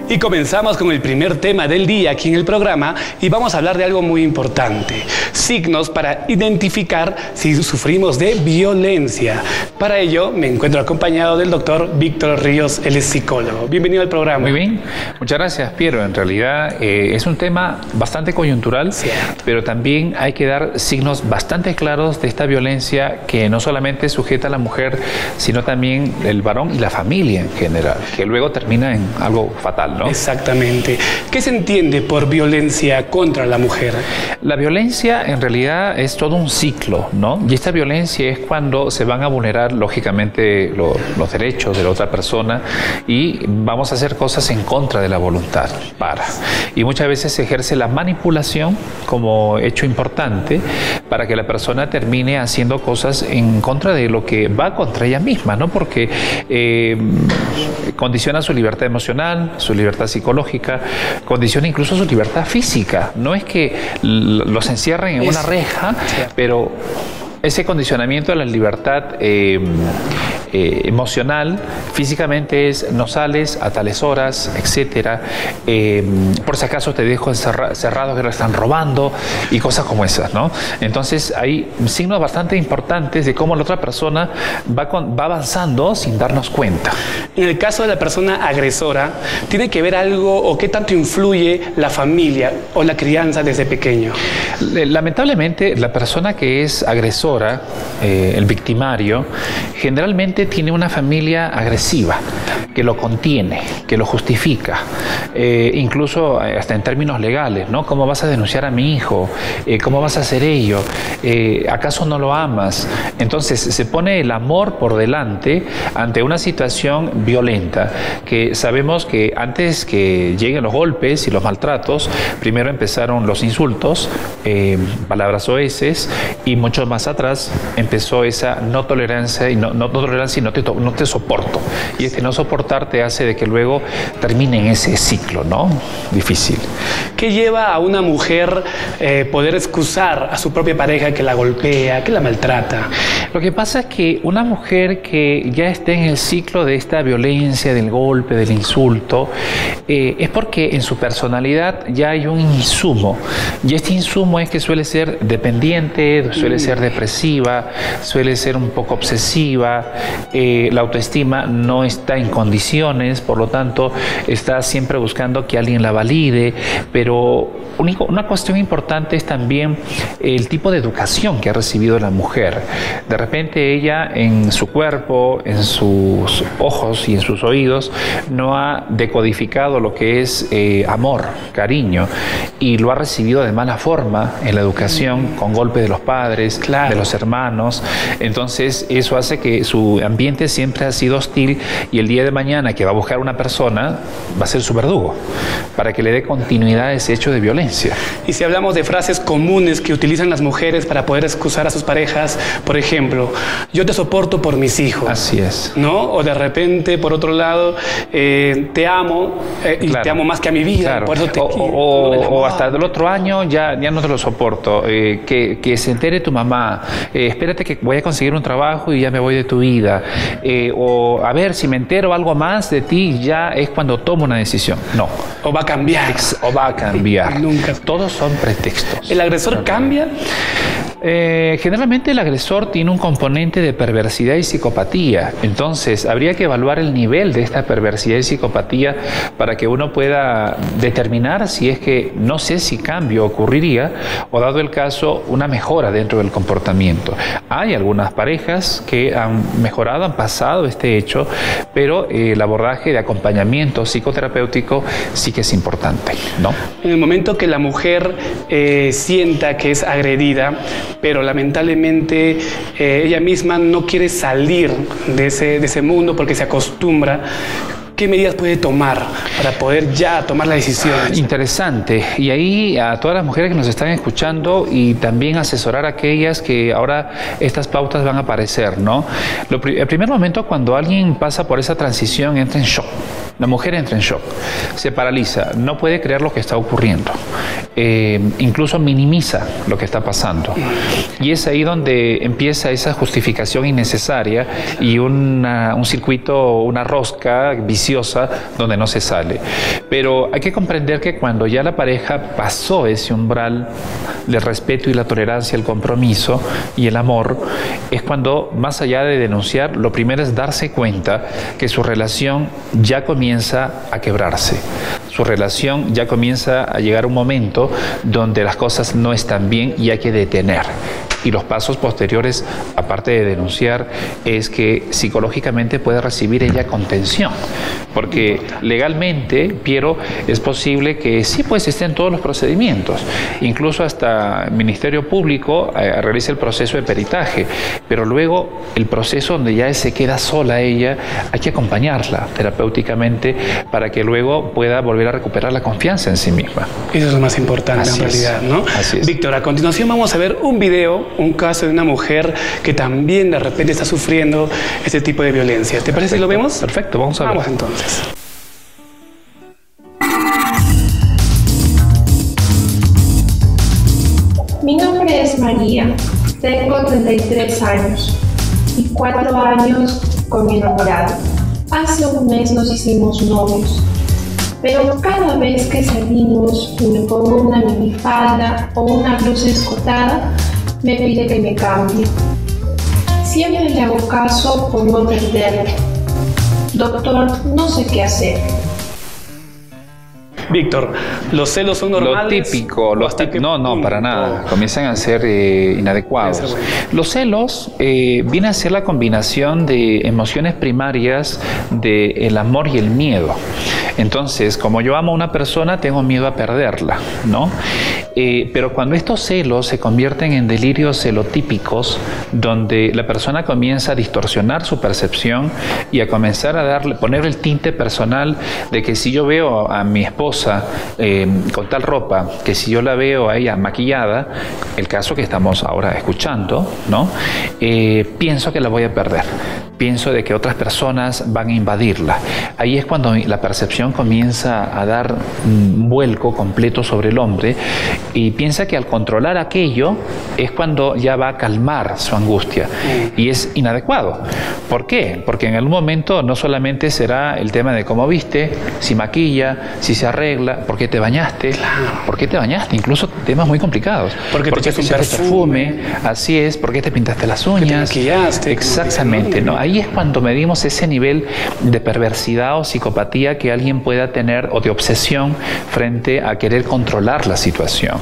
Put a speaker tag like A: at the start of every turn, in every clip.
A: Y comenzamos con el primer tema del día aquí en el programa y vamos a hablar de algo muy importante. Signos para identificar si sufrimos de violencia. Para ello me encuentro acompañado del doctor Víctor Ríos, él es psicólogo. Bienvenido al programa.
B: Muy bien, muchas gracias, Piero. En realidad es un tema bastante coyuntural, pero también hay que dar signos bastante claros de esta violencia que no solamente sujeta a la mujer, sino también el varón y la familia en general, que luego termina en algo fatal, ¿no?
A: Exactamente. ¿Qué se entiende por violencia contra la mujer?
B: La violencia en realidad es todo un ciclo, ¿no? Y esta violencia es cuando se van a vulnerar lógicamente los derechos de la otra persona y vamos a hacer cosas en contra de la voluntad. Y muchas veces se ejerce la manipulación como hecho importante para que la persona termine haciendo cosas en contra de lo que va contra ella misma, ¿no? Porque condiciona su libertad emocional, su libertad psicológica, condiciona incluso su libertad física. No es que los encierren en una reja, pero ese condicionamiento de la libertad emocional, físicamente es no sales a tales horas, etcétera. Por si acaso te dejo encerrado que lo están robando y cosas como esas, ¿no? Entonces hay signos bastante importantes de cómo la otra persona va avanzando sin darnos cuenta.
A: En el caso de la persona agresora, ¿tiene que ver algo o qué tanto influye la familia o la crianza desde pequeño?
B: Lamentablemente, la persona que es agresora, el victimario, generalmente tiene una familia agresiva que lo contiene, que lo justifica, incluso hasta en términos legales, ¿no? ¿Cómo vas a denunciar a mi hijo? ¿Cómo vas a hacer ello? ¿Acaso no lo amas? Entonces se pone el amor por delante ante una situación violenta que sabemos que antes que lleguen los golpes y los maltratos, primero empezaron los insultos, palabras soeces, y mucho más atrás empezó esa no tolerancia y no tolerancia y no te soporto. Y este no soportar te hace de que luego termine en ese ciclo, ¿no? Difícil.
A: ¿Qué lleva a una mujer poder excusar a su propia pareja que la golpea, que la maltrata?
B: Lo que pasa es que una mujer que ya esté en el ciclo de esta violencia, del golpe, del insulto, es porque en su personalidad ya hay un insumo. Y este insumo es que suele ser dependiente, suele ser depresiva, suele ser un poco obsesiva, la autoestima no está en condiciones, por lo tanto está siempre buscando que alguien la valide, pero una cuestión importante es también el tipo de educación que ha recibido la mujer. De repente ella en su cuerpo, en sus ojos y en sus oídos no ha decodificado lo que es amor, cariño, y lo ha recibido de mala forma en la educación, con golpes de los padres, de los hermanos. Entonces eso hace que su ambiente siempre ha sido hostil y el día de mañana que va a buscar una persona va a ser su verdugo para que le dé continuidad a ese hecho de violencia.
A: Y si hablamos de frases comunes que utilizan las mujeres para poder excusar a sus parejas, por ejemplo, yo te soporto por mis hijos.
B: Así es.
A: ¿No? O de repente, por otro lado, te amo y te amo más que a mi vida. Por eso te quiero.
B: O hasta el otro año ya no te lo soporto. Que se entere tu mamá. Espérate que voy a conseguir un trabajo y ya me voy de tu vida. O a ver, si me entero algo más de ti, ya es cuando tomo una decisión. No.
A: O va a cambiar.
B: O va a cambiar.
A: Nunca.
B: Todos son pretextos.
A: ¿El agresor cambia?
B: Generalmente el agresor tiene un componente de perversidad y psicopatía. Entonces habría que evaluar el nivel de esta perversidad y psicopatía para que uno pueda determinar si es que no sé si cambio ocurriría o, dado el caso, una mejora dentro del comportamiento. Hay algunas parejas que han mejorado, han pasado este hecho, pero el abordaje de acompañamiento psicoterapéutico sí que es importante, ¿no?
A: En el momento que la mujer sienta que es agredida, pero lamentablemente ella misma no quiere salir de ese mundo porque se acostumbra, ¿qué medidas puede tomar para poder ya tomar la decisión?
B: Interesante. Y ahí a todas las mujeres que nos están escuchando y también asesorar a aquellas que ahora estas pautas van a aparecer, ¿no? El primer momento cuando alguien pasa por esa transición entra en shock. La mujer entra en shock, se paraliza, no puede creer lo que está ocurriendo, incluso minimiza lo que está pasando. Y es ahí donde empieza esa justificación innecesaria y un circuito, una rosca viciosa donde no se sale. Pero hay que comprender que cuando ya la pareja pasó ese umbral del respeto y la tolerancia, el compromiso y el amor, es cuando, más allá de denunciar, lo primero es darse cuenta que su relación ya comienza a quebrarse. Su relación ya comienza a llegar a un momento donde las cosas no están bien y hay que detener. Y los pasos posteriores, aparte de denunciar, es que psicológicamente puede recibir ella contención. Porque legalmente, Piero, es posible que sí, pues estén todos los procedimientos. Incluso hasta el Ministerio Público realiza el proceso de peritaje. Pero luego, el proceso donde ya se queda sola ella, hay que acompañarla terapéuticamente para que luego pueda volver a recuperar la confianza en sí misma.
A: Eso es lo más importante en realidad, ¿no?
B: Así es.
A: Víctor, a continuación vamos a ver un video, un caso de una mujer que también de repente está sufriendo este tipo de violencia. ¿Te parece si lo vemos?
B: Perfecto, vamos a ver.
A: Vamos entonces.
C: Mi nombre es María, tengo 33 años y 4 años con mi enamorado. Hace un mes nos hicimos novios, pero cada vez que salimos y me pongo una minifalda o una blusa escotada, me pide que me cambie. Siempre le hago caso por no perderme. Doctor, no sé qué hacer.
A: Víctor, ¿los celos son normales?
B: Lo típico, no, para nada. Comienzan a ser inadecuados. Los celos vienen a ser la combinación de emociones primarias del amor y el miedo. Entonces, como yo amo a una persona, tengo miedo a perderla, ¿no? Pero cuando estos celos se convierten en delirios celotípicos, donde la persona comienza a distorsionar su percepción y a comenzar a poner el tinte personal de que si yo veo a mi esposa con tal ropa, que si yo la veo a ella maquillada, el caso que estamos ahora escuchando, ¿no? Pienso que la voy a perder. Pienso de que otras personas van a invadirla. Ahí es cuando la percepción comienza a dar un vuelco completo sobre el hombre y piensa que al controlar aquello es cuando ya va a calmar su angustia. Y es inadecuado. ¿Por qué? Porque en algún momento no solamente será el tema de cómo viste, si maquilla, si se arregla, por qué te bañaste, por qué te bañaste, incluso temas muy complicados.
A: Porque
B: ¿Por qué
A: te
B: te perfume? Así es, ¿por qué te pintaste las uñas?
A: Te maquillaste.
B: Exactamente, ¿no? Ahí es cuando medimos ese nivel de perversidad o psicopatía que alguien pueda tener o de obsesión frente a querer controlar la situación.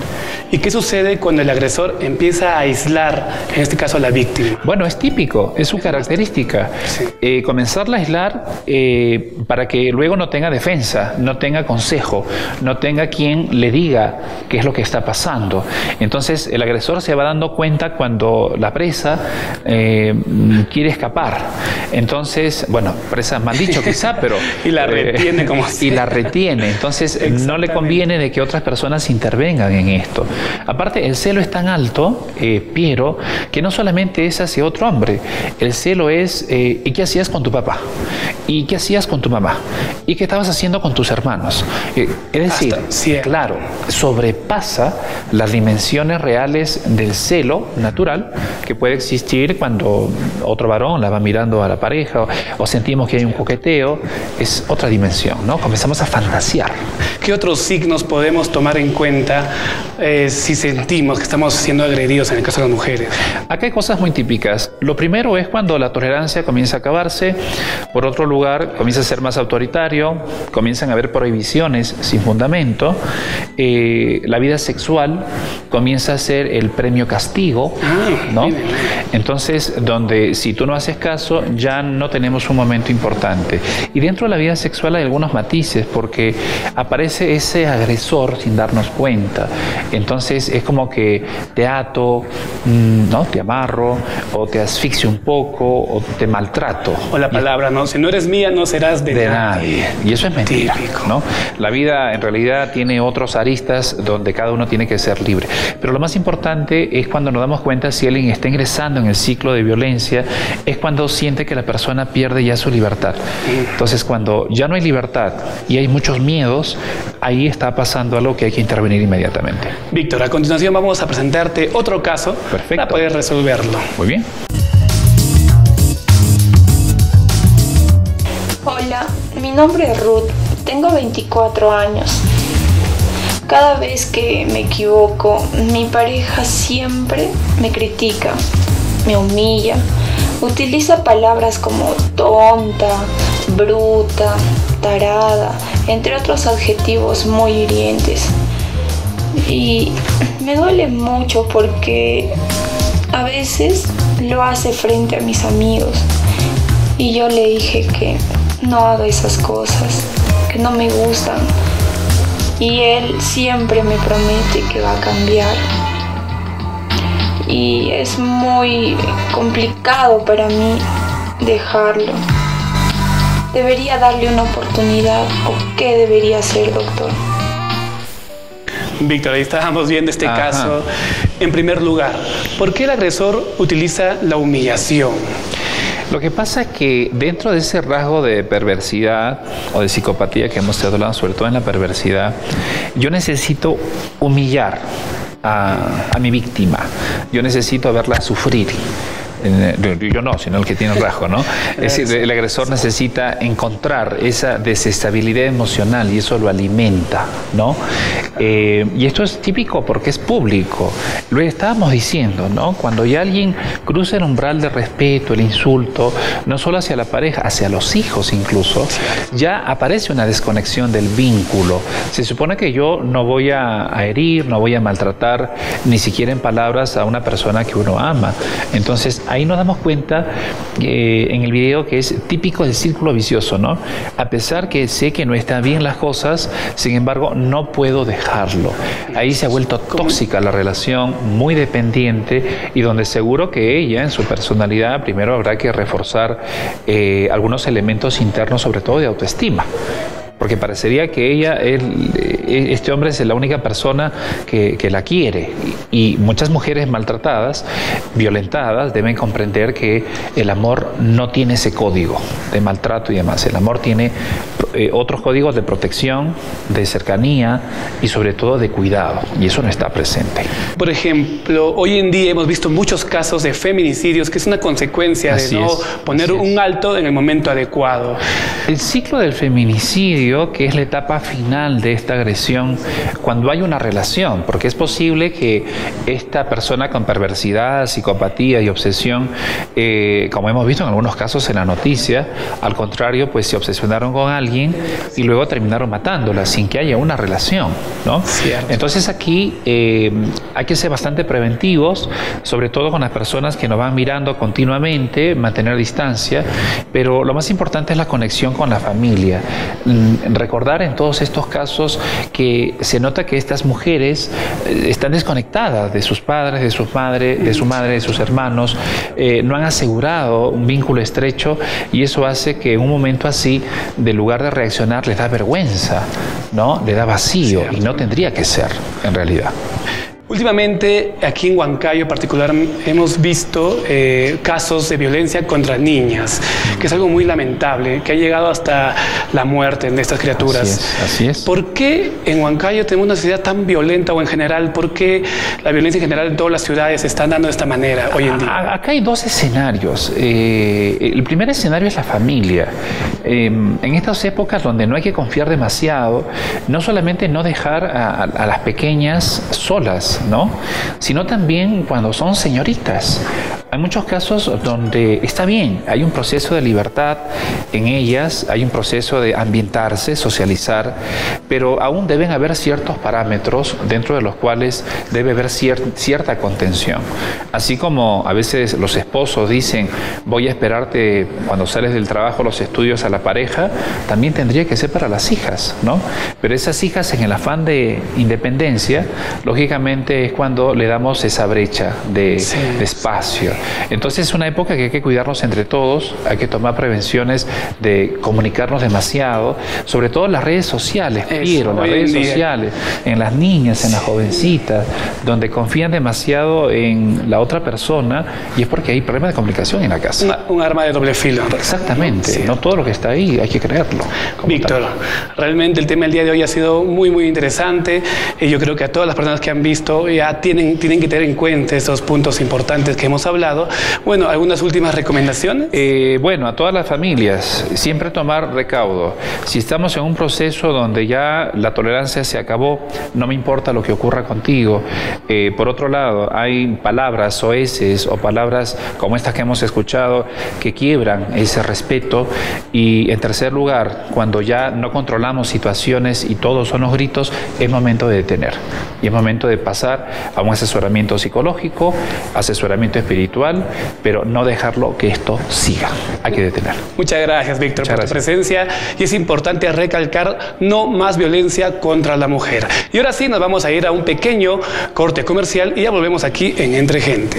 A: ¿Y qué sucede cuando el agresor empieza a aislar, en este caso a la víctima?
B: Bueno, es típico, es su característica.
A: Sí.
B: Comenzarla a aislar para que luego no tenga defensa, no tenga consejo, no tenga quien le diga qué es lo que está pasando. Entonces el agresor se va dando cuenta cuando la presa quiere escapar. Entonces, bueno, presa mal dicho quizá, pero...
A: y la retiene como
B: y la retiene. Entonces no le conviene de que otras personas intervengan en esto. Aparte, el celo es tan alto, Piero, que no solamente es hacia otro hombre. El celo es, ¿y qué hacías con tu papá? ¿Y qué hacías con tu mamá? ¿Y qué estabas haciendo con tus hermanos? Es decir, claro, sobrepasa las dimensiones reales del celo natural que puede existir cuando otro varón la va mirando a la pareja o sentimos que hay un coqueteo. Es otra dimensión, ¿no? Comenzamos a fantasear.
A: ¿Qué otros signos podemos tomar en cuenta si sentimos que estamos siendo agredidos en el caso de las mujeres?
B: Acá hay cosas muy típicas. Lo primero es cuando la tolerancia comienza a acabarse. Por otro lugar, comienza a ser más autoritario, comienzan a haber prohibiciones sin fundamento. La vida sexual comienza a ser el premio castigo, ¿no? Entonces, donde si tú no haces caso, ya no tenemos un momento importante. Y dentro de la vida sexual hay algunos matices, porque aparece ese agresor sin darnos cuenta. Entonces es como que te ato, ¿no? Te amarro, o te asfixio un poco, o te maltrato.
A: O la palabra, ¿no? Si no eres mía, no serás de nadie.
B: Y eso es mentira,
A: típico,
B: ¿no? La vida en realidad tiene otros aristas donde cada uno tiene que ser libre. Pero lo más importante es cuando nos damos cuenta si alguien está ingresando en el ciclo de violencia es cuando siente que la persona pierde ya su libertad. Entonces, cuando ya no hay libertad y hay muchos miedos, ahí está pasando algo que hay que intervenir inmediatamente.
A: Víctor, a continuación vamos a presentarte otro caso.
B: Perfecto.
A: Para poder resolverlo.
B: Muy bien.
D: Hola, mi nombre es Ruth, tengo 24 años. Cada vez que me equivoco, mi pareja siempre me critica, me humilla, utiliza palabras como tonta, bruta, tarada, entre otros adjetivos muy hirientes. Y me duele mucho porque a veces lo hace frente a mis amigos. Y yo le dije que no haga esas cosas, que no me gustan. Y él siempre me promete que va a cambiar. Y es muy complicado para mí dejarlo. ¿Debería darle una oportunidad o qué debería hacer, doctor?
A: Víctor, ahí estábamos viendo este caso. En primer lugar, ¿por qué el agresor utiliza la humillación?
B: Lo que pasa es que dentro de ese rasgo de perversidad o de psicopatía que hemos estado hablando, sobre todo en la perversidad, yo necesito humillar a mi víctima. Yo necesito verla sufrir. Yo no, sino el que tiene el rasgo, ¿no? Es decir, el agresor necesita encontrar esa desestabilidad emocional y eso lo alimenta, ¿no? Y esto es típico porque es público. Lo estábamos diciendo, ¿no? Cuando ya alguien cruza el umbral de respeto, el insulto, no solo hacia la pareja, hacia los hijos incluso, ya aparece una desconexión del vínculo. Se supone que yo no voy a herir, no voy a maltratar, ni siquiera en palabras a una persona que uno ama. Entonces, ahí nos damos cuenta en el video que es típico del círculo vicioso, ¿no? A pesar que sé que no están bien las cosas, sin embargo, no puedo dejarlo. Ahí se ha vuelto tóxica la relación, muy dependiente, y donde seguro que ella, en su personalidad, primero habrá que reforzar algunos elementos internos, sobre todo de autoestima. Porque parecería que ella, este hombre es la única persona que la quiere. Y muchas mujeres maltratadas, violentadas, deben comprender que el amor no tiene ese código de maltrato y demás. El amor tiene otros códigos de protección, de cercanía y sobre todo de cuidado. Y eso no está presente.
A: Por ejemplo, hoy en día hemos visto muchos casos de feminicidios, que es una consecuencia de no poner un alto en el momento adecuado.
B: El ciclo del feminicidio, que es la etapa final de esta agresión, cuando hay una relación, porque es posible que esta persona con perversidad, psicopatía y obsesión, como hemos visto en algunos casos en la noticia, al contrario, pues se obsesionaron con alguien y luego terminaron matándola sin que haya una relación, ¿no? Entonces aquí hay que ser bastante preventivos, sobre todo con las personas que nos van mirando continuamente, mantener distancia, pero lo más importante es la conexión con la familia. Recordar en todos estos casos que se nota que estas mujeres están desconectadas de sus padres, de sus madres, de su madre, de sus hermanos, no han asegurado un vínculo estrecho y eso hace que en un momento así, de lugar de reaccionar, les da vergüenza, ¿no? Le da vacío y no tendría que ser en realidad.
A: Últimamente, aquí en Huancayo en particular, hemos visto casos de violencia contra niñas, que es algo muy lamentable, que ha llegado hasta la muerte de estas criaturas.
B: Así es.
A: ¿Por qué en Huancayo tenemos una sociedad tan violenta o en general? ¿Por qué la violencia en general en todas las ciudades se está dando de esta manera hoy en día?
B: Acá hay dos escenarios. El primer escenario es la familia. En estas épocas donde no hay que confiar demasiado, no solamente no dejar a las pequeñas solas, ¿no? Sino también cuando son señoritas. Hay muchos casos donde está bien, hay un proceso de libertad en ellas, hay un proceso de ambientarse, socializar, pero aún deben haber ciertos parámetros dentro de los cuales debe haber cierta contención. Así como a veces los esposos dicen, voy a esperarte cuando sales del trabajo, los estudios a la pareja, también tendría que ser para las hijas, ¿no? Pero esas hijas, en el afán de independencia, lógicamente es cuando le damos esa brecha de espacio. Entonces es una época que hay que cuidarnos entre todos, hay que tomar prevenciones de comunicarnos demasiado, sobre todo en las redes sociales, pero las redes sociales, en las niñas, en las jovencitas, donde confían demasiado en la otra persona, y es porque hay problemas de comunicación en la casa.
A: Un arma de doble filo.
B: Exactamente,
A: Sí.
B: no todo lo que está ahí hay que creerlo.
A: Víctor, realmente el tema del día de hoy ha sido muy, muy interesante. Y yo creo que a todas las personas que han visto ya tienen que tener en cuenta estos puntos importantes que hemos hablado. Bueno, ¿algunas últimas recomendaciones?
B: Bueno, a todas las familias, siempre tomar recaudo. Si estamos en un proceso donde ya la tolerancia se acabó, no me importa lo que ocurra contigo. Por otro lado, hay palabras soeces o palabras como estas que hemos escuchado que quiebran ese respeto. Y en tercer lugar, cuando ya no controlamos situaciones y todos son los gritos, es momento de detener. Y es momento de pasar a un asesoramiento psicológico, asesoramiento espiritual, pero no dejarlo que esto siga. Hay que detener.
A: Muchas gracias, Víctor, por tu presencia. Y es importante recalcar, no más violencia contra la mujer. Y ahora sí, nos vamos a ir a un pequeño corte comercial y ya volvemos aquí en Entre Gente.